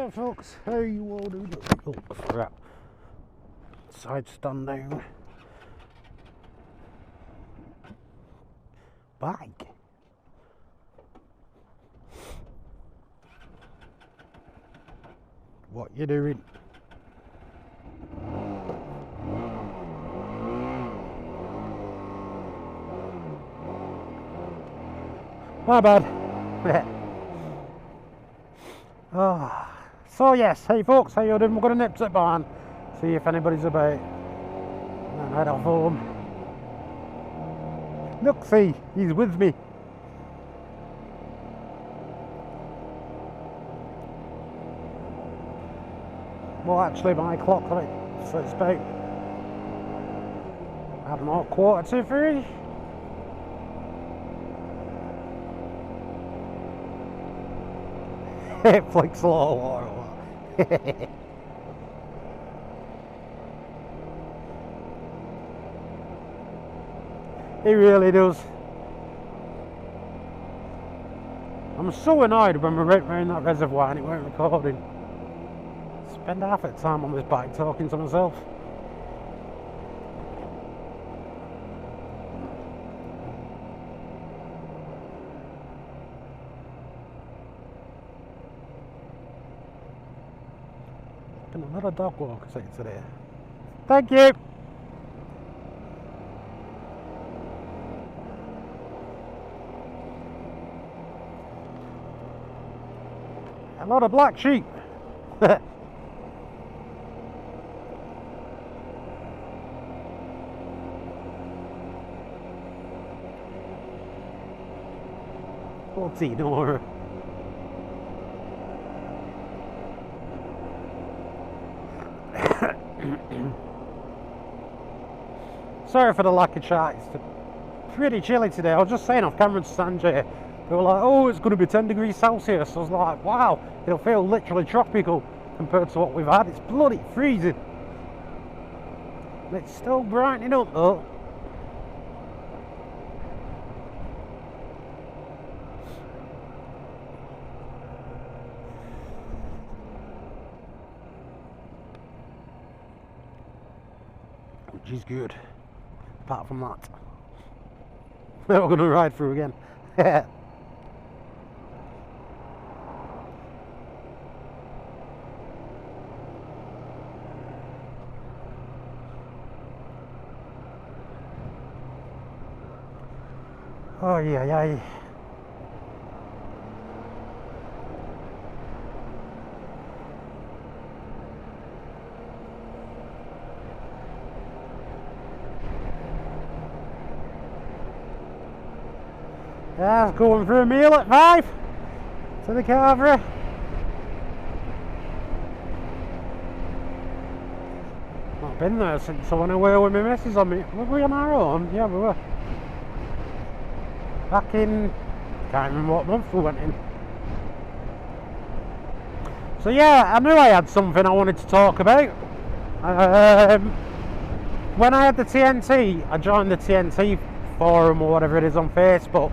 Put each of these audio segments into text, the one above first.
Yeah, folks, how you all doing? Oh, crap. Side stand down. Bike. What you doing? My bad. Oh. So yes, hey folks, how you doing? We're going to nip to the barn, see if anybody's about, and then head off home. Look, see, he's with me. Well, actually, my clock's right, so it's about, I don't know, 2:45. It flicks a lot of water. He really does. I'm so annoyed when we went round that reservoir and it weren't recording. Spend half the time on this bike talking to myself. Been a lot of dog walkers here today. Thank you. A lot of black sheep. What's he doing? Sorry for the lack of chat. It's pretty chilly today. I was just saying off camera to Sanjay. They were like, oh, it's going to be 10 degrees Celsius. I was like, wow, it'll feel literally tropical compared to what we've had. It's bloody freezing. And it's still brightening up though. Which is good. Apart from that. We're going to ride through again. Oh yeah. Yeah, going for a meal at 5 to the carvery. Not been there since I went away with my missus on me. Were we on our own? Yeah, we were. Back in, can't remember what month we went in. So yeah, I knew I had something I wanted to talk about. When I had the TNT, I joined the TNT forum or whatever it is on Facebook.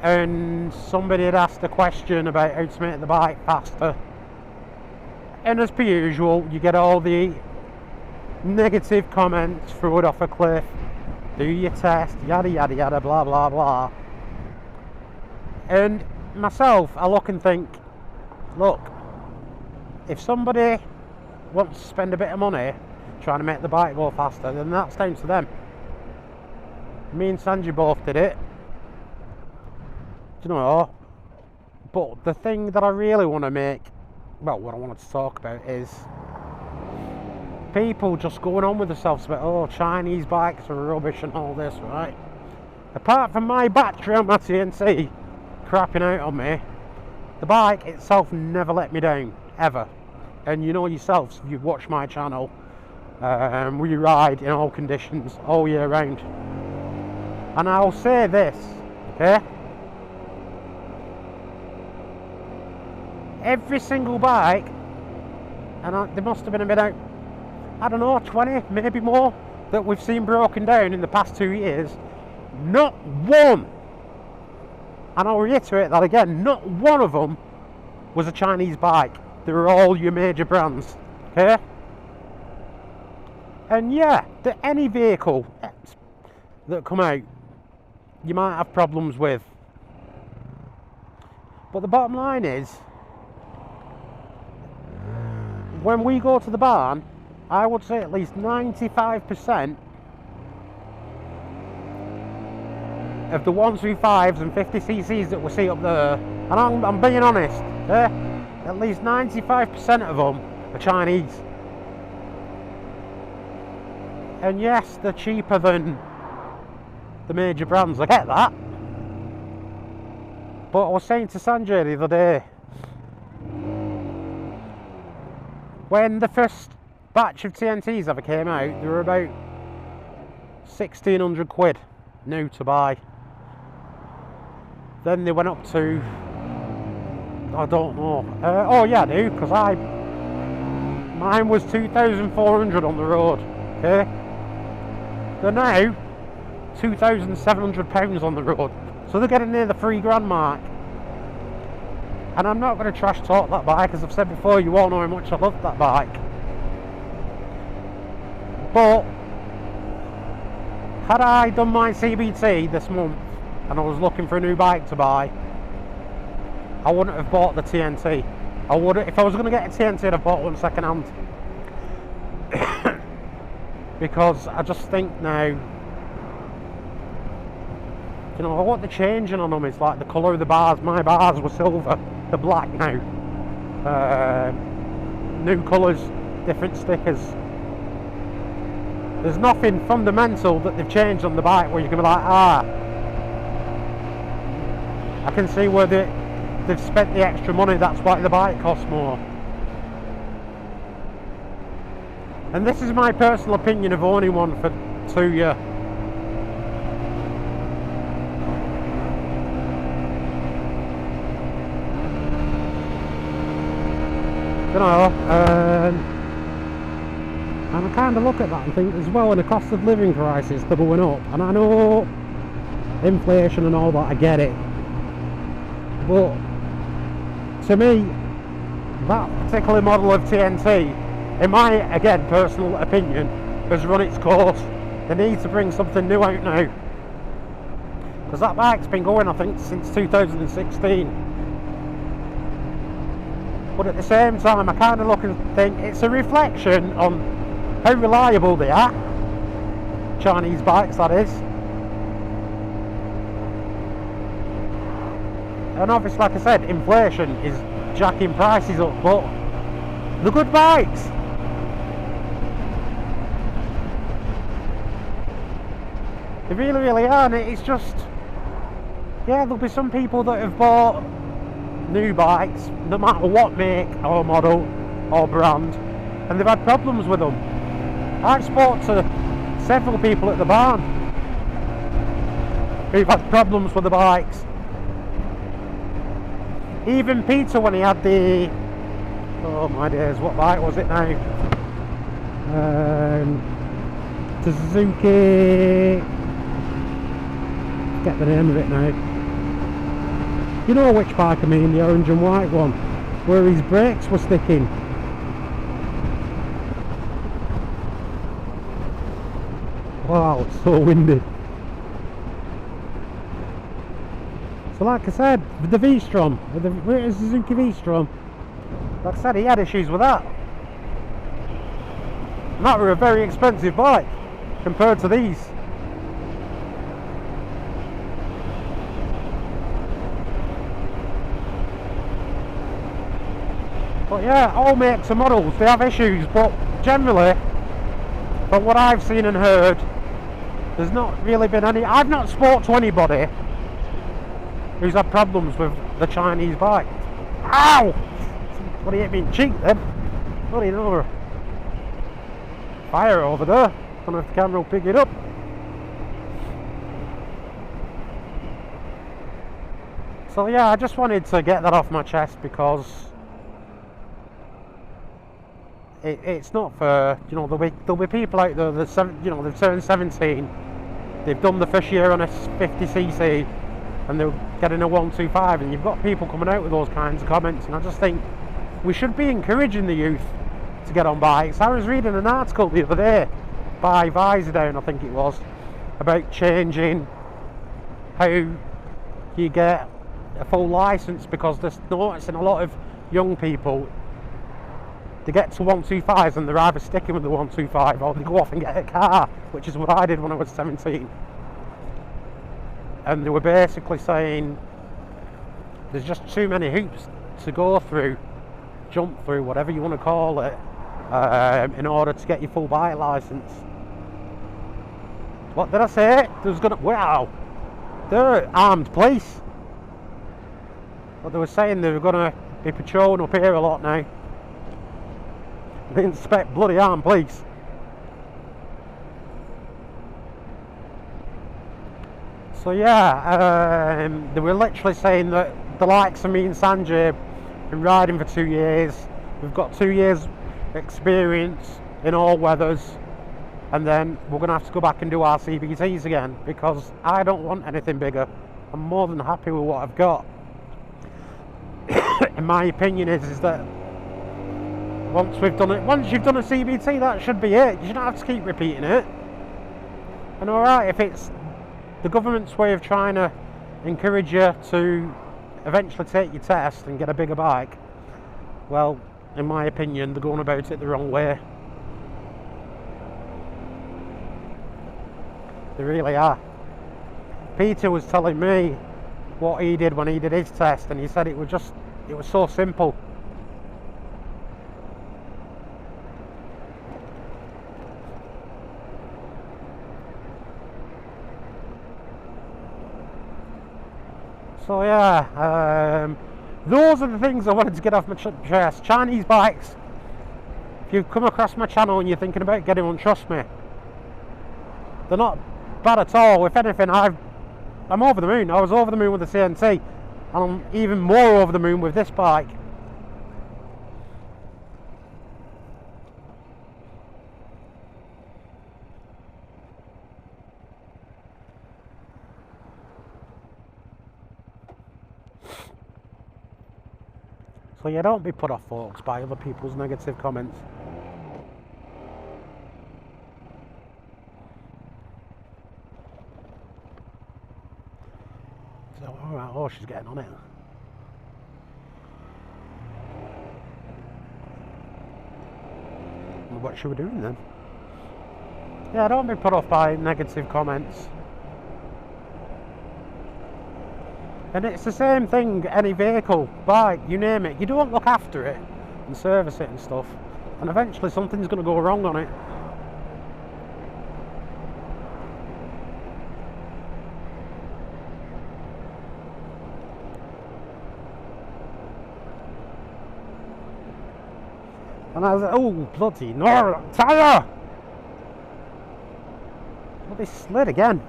And somebody had asked a question about how to make the bike faster, and as per usual you get all the negative comments, throw it off a cliff, do your test, yada yada yada, blah blah blah. And myself, I look and think, look, if somebody wants to spend a bit of money trying to make the bike go faster, then that's down to them. Me and Sanji both did it. You know, but the thing that I really want to make, well, what I wanted to talk about is people just going on with themselves about, oh, Chinese bikes are rubbish and all this, right? Apart from my battery on my TNT crapping out on me, the bike itself never let me down, ever. And you know yourselves, if you've watched my channel, we ride in all conditions all year round. And I'll say this, okay? Every single bike, and there must have been about, I don't know, 20, maybe more, that we've seen broken down in the past 2 years, not one, and I'll reiterate that again, not one of them was a Chinese bike. They were all your major brands, okay? And yeah, any vehicle that come out, you might have problems with. But the bottom line is, when we go to the barn, I would say at least 95% of the 125s and 50cc's that we see up there, and I'm being honest, at least 95% of them are Chinese. And yes, they're cheaper than the major brands, I get that. But I was saying to Sanjay the other day, when the first batch of TNTs ever came out, they were about 1,600 quid new to buy. Then they went up to, I don't know, oh yeah I do, because mine was 2,400 on the road, okay? They're now £2,700 on the road, so they're getting near the £3,000 mark. And I'm not going to trash talk that bike, as I've said before, you all know how much I love that bike. But had I done my CBT this month and I was looking for a new bike to buy, I wouldn't have bought the TNT. I would, if I was going to get a TNT, I'd have bought one second hand. Because I just think now, you know, what they're changing on them is like the colour of the bars. My bars were silver, they're black now. New colours, different stickers. There's nothing fundamental that they've changed on the bike where you can be like, I can see where they've spent the extra money, that's why the bike costs more. And this is my personal opinion of owning one for 2 years. You know, and I kind of look at that and think as well, in a cost of living crisis they're going up, and I know inflation and all that, I get it, but to me that particular model of TNT, in my, again, personal opinion, has run its course. They need to bring something new out now, because that bike's been going, I think, since 2016. But at the same time, I kind of look and think it's a reflection on how reliable they are. Chinese bikes, that is. And obviously, like I said, inflation is jacking prices up, but they're good bikes. They really, really are, and it's just, yeah, there'll be some people that have bought new bikes, no matter what make or model or brand, and they've had problems with them. I've spoken to several people at the barn who've had problems with the bikes. Even Peter, when he had the, oh my days, what bike was it now? The Suzuki, get the name of it now. You know which bike I mean, the orange and white one, where his brakes were sticking. Wow, it's so windy. So like I said, with the V-Strom, with the Suzuki V-Strom, like I said, he had issues with that. And that were a very expensive bike compared to these. But yeah, all makes and models, they have issues, but generally, from what I've seen and heard, there's not really been any. I've not spoke to anybody who's had problems with the Chinese bike. Ow! What do you hit me in cheek then? Bloody no. Fire over there. Don't know if the camera will pick it up. So yeah, I just wanted to get that off my chest, because it's not fair. You know, there'll be people out there that, you know, they've turned 17, they've done the first year on a 50cc, and they're getting a 125, and you've got people coming out with those kinds of comments, and I just think we should be encouraging the youth to get on bikes. I was reading an article the other day by Visordown, I think it was, about changing how you get a full license, because they're noticing a lot of young people, they get to 125s and they're either sticking with the 125 or they go off and get a car, which is what I did when I was 17. And they were basically saying there's just too many hoops to go through, jump through, whatever you want to call it, in order to get your full bike license. What did I say? There's gonna, wow, they're armed police. But they were saying they were gonna be patrolling up here a lot now. They inspect bloody armed police. So yeah, they were literally saying that the likes of me and Sanjay have been riding for 2 years. We've got 2 years experience in all weathers, and then we're going to have to go back and do our CBTs again, because I don't want anything bigger. I'm more than happy with what I've got. In my opinion is that once we've done it, once you've done a CBT, that should be it. You shouldn't have to keep repeating it. And alright, if it's the government's way of trying to encourage you to eventually take your test and get a bigger bike, well, in my opinion, they're going about it the wrong way. They really are. Peter was telling me what he did when he did his test, and he said it was so simple. So yeah, those are the things I wanted to get off my chest. Chinese bikes, if you've come across my channel and you're thinking about getting one, trust me, they're not bad at all. If anything, I'm over the moon. I was over the moon with the CNC, and I'm even more over the moon with this bike. So yeah, don't be put off, folks, by other people's negative comments. So, alright, oh, she's getting on it. What should we do then? Yeah, don't be put off by negative comments. And it's the same thing, any vehicle, bike, you name it. You don't look after it and service it and stuff, and eventually something's going to go wrong on it. And I was like, oh, bloody no, tyre! Bloody slid again.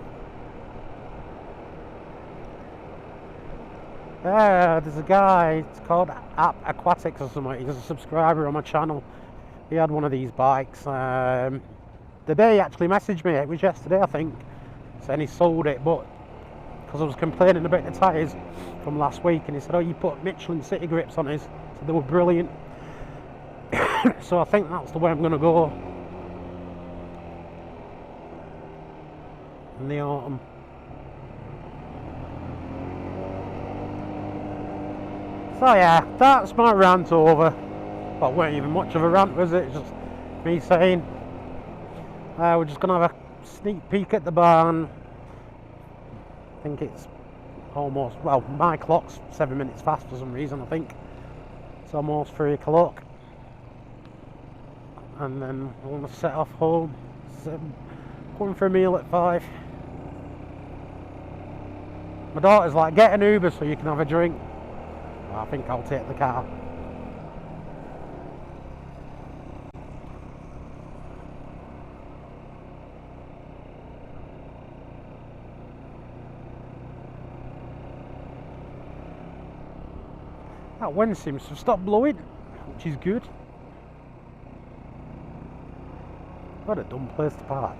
There's a guy, it's called App Aquatics or something. He's a subscriber on my channel. He had one of these bikes. The day he actually messaged me, it was yesterday I think, saying he sold it, but because I was complaining about the tyres from last week, and he said, oh, you put Michelin City grips on his, so they were brilliant. So I think that's the way I'm going to go in the autumn. So yeah, that's my rant over. Well, it weren't even much of a rant, was it? It's just me saying we're just going to have a sneak peek at the barn. I think it's almost, well, my clock's 7 minutes fast for some reason, I think. It's almost 3 o'clock. And then I'm going to set off home. So, going for a meal at 5. My daughter's like, get an Uber so you can have a drink. I think I'll take the car. That wind seems to stop blowing, which is good. What a dumb place to park.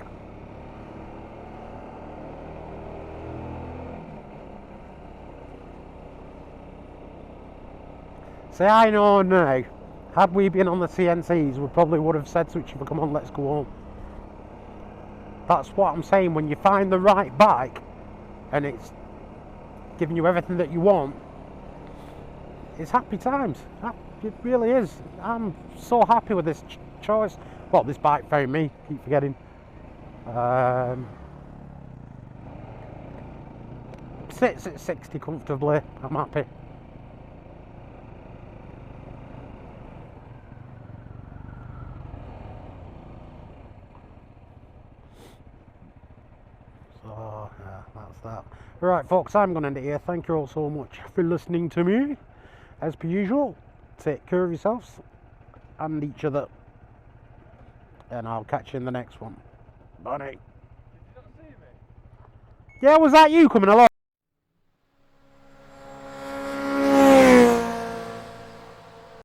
See, I know now, had we been on the CNCs, we probably would have said to each other, come on, let's go home. That's what I'm saying, when you find the right bike, and it's giving you everything that you want, it's happy times. It really is. I'm so happy with this choice. Well, this bike found me, keep forgetting. Sits at 60 comfortably, I'm happy. So, yeah, that's that. Right, folks, I'm going to end it here. Thank you all so much for listening to me. As per usual, take care of yourselves and each other. And I'll catch you in the next one. Bye now. Did you not see me? Yeah, was that you coming along?